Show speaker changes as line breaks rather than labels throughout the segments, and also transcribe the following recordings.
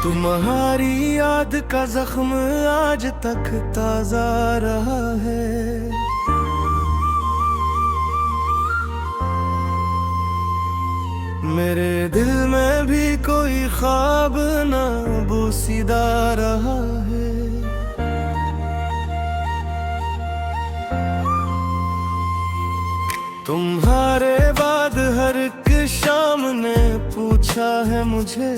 तुम्हारी याद का जख्म आज तक ताजा रहा है। मेरे दिल में भी कोई ख्वाब ना बोसीदा रहा है। तुम्हारे बाद हर एक शाम ने पूछा है मुझे,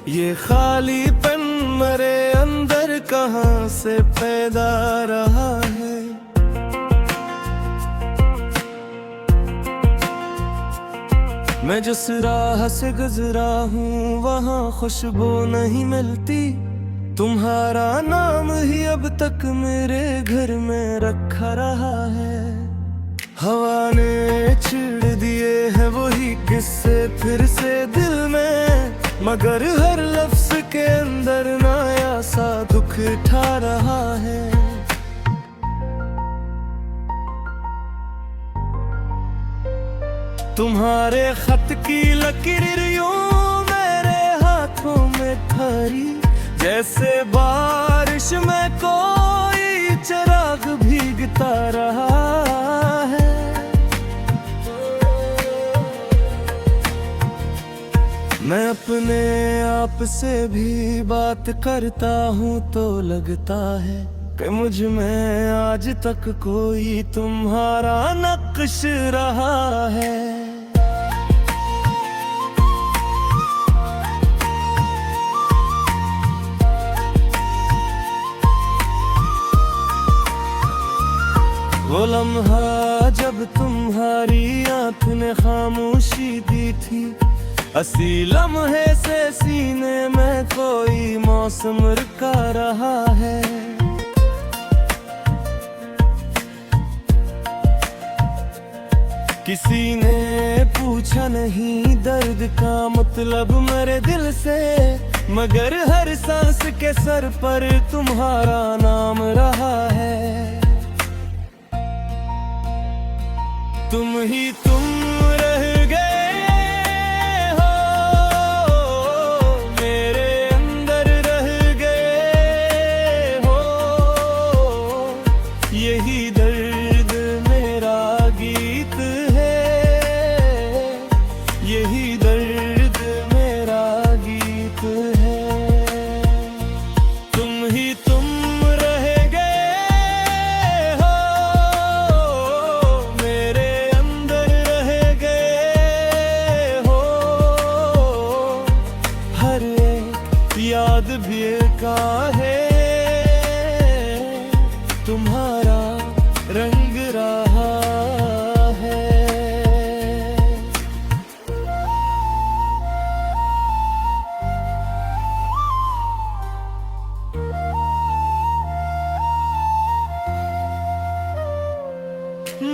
ये खालीपन मेरे अंदर कहाँ से पैदा रहा है। मैं जिस राह से गुजरा हूँ वहाँ खुशबू नहीं मिलती। तुम्हारा नाम ही अब तक मेरे घर में रखा रहा है। हवा ने छेड़ दिए हैं वही किस्से फिर से दिल में, मगर हर लफ्ज के अंदर नया सा दुख ठा रहा है। तुम्हारे खत की लकीर यूं मेरे हाथों में ठहरी, जैसे बारिश में कोई चिराग भीगता रहा है। मैं अपने आप से भी बात करता हूँ तो लगता है कि मुझ में आज तक कोई तुम्हारा नक्श रहा है। वो लम्हा जब तुम्हारी आँख ने खामोशी दी थी, असी लम्हे से सीने में कोई मौसम रुका रहा है। किसी ने पूछा नहीं दर्द का मतलब मेरे दिल से, मगर हर सांस के सर पर तुम्हारा नाम रहा है। तुम ही तुम रह गए हो, मेरे अंदर रह गए हो। यही दर्द मेरा गीत है, यही दर्द मेरा गीत है। तुम ही तुम रह गए हो, मेरे याद भी का है, तुम्हारा रंग रहा है।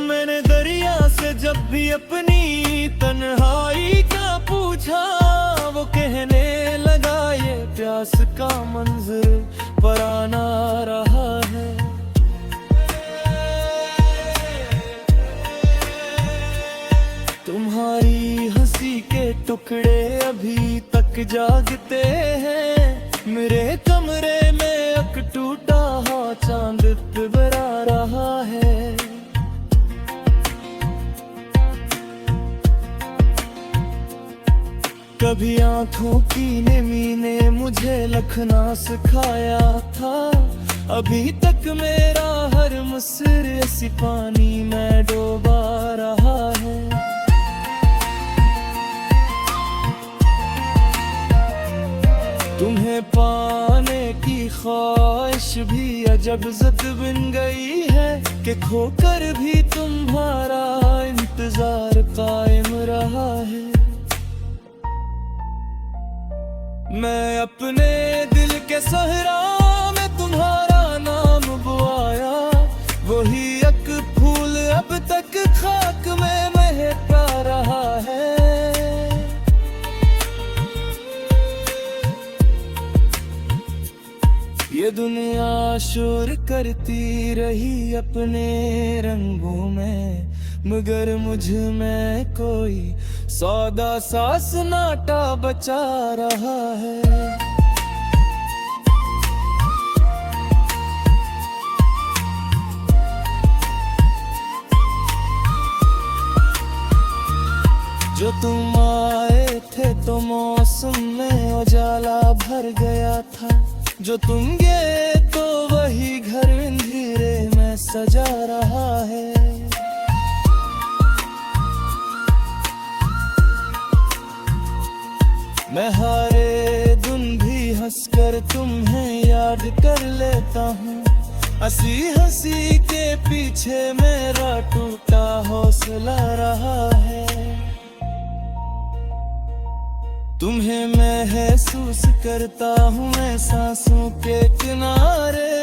मैंने दरिया से जब भी अपनी तन्हाई का पूछा, वो कहने लगा ये प्यास का मंजर पराना रहा है। तुम्हारी हंसी के टुकड़े अभी तक जागते हैं, मेरे कमरे में एक टूटा हुआ चांद बिबरा रहा है। कभी आंखों की नमी ने मुझे लिखना सिखाया था, अभी तक मेरा हर मुसर इसी पानी में डूबा रहा है। तुम्हें पाने की ख्वाहिश भी अजब ज़द बन गई है, कि खोकर भी तुम्हारा इंतजार कायम रहा है। मैं अपने दिल के सहरा में तुम्हारा नाम बुआया, वही एक फूल अब तक खाक में महका रहा है। ये दुनिया शोर करती रही अपने रंगों में, मगर मुझ में कोई सौदा सा सन्नाटा बचा रहा है। जो तुम आए थे तो मौसम में उजाला भर गया था, जो तुम गए तो वही घर अंधेरे में सजा रहा है। मैं हारे दिन भी हंसकर तुम्हें याद कर लेता हूँ, हंसी हंसी के पीछे मेरा टूटा हौसला रहा है। तुम्हें महसूस करता हूँ मैं सांसों के किनारे,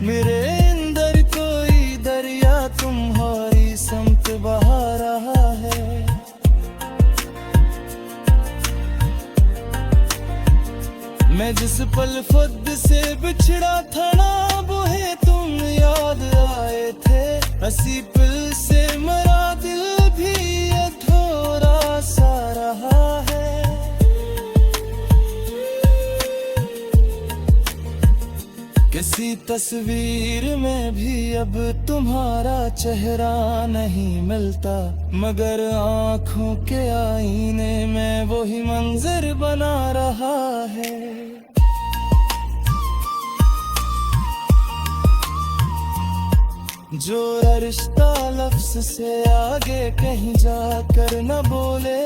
मेरे अंदर कोई दरिया तुम्हारी समत बहा रहा है। मैं जिस पल खुद से बिछड़ा था ना, बुहे तुम याद आए थे। हंसी पल से मरा दिल भी ये थोड़ा सा रहा है। किसी तस्वीर में भी अब तुम्हारा चेहरा नहीं मिलता, मगर आँखों के आईने में वही मंजर बना रहा है। जो रिश्ता लफ्ज़ से आगे कहीं जाकर न बोले,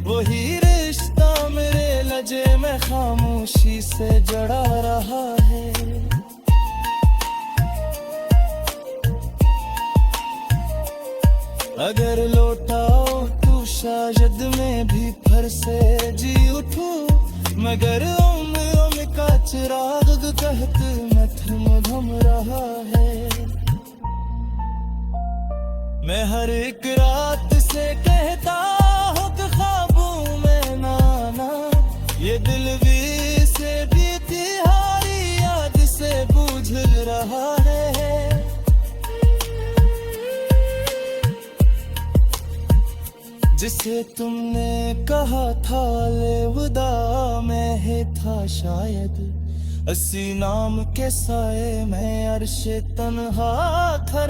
वही रिश्ता मेरे लजे में खामोशी से जड़ा रहा है। अगर लौटाओ तू शायद मैं भी फिर से जी उठूं, मगर उम्र का चिराग कहत मैं थम रहा है। मैं हर एक रात से कहता हूँ कि ख्वाबों में नाना, ये दिल भी से भी तुम्हारी याद से बूझ रहा है। जिसे तुमने कहा था अलविदा में है था शायद, असी नाम के साए में अर्श तन्हा था।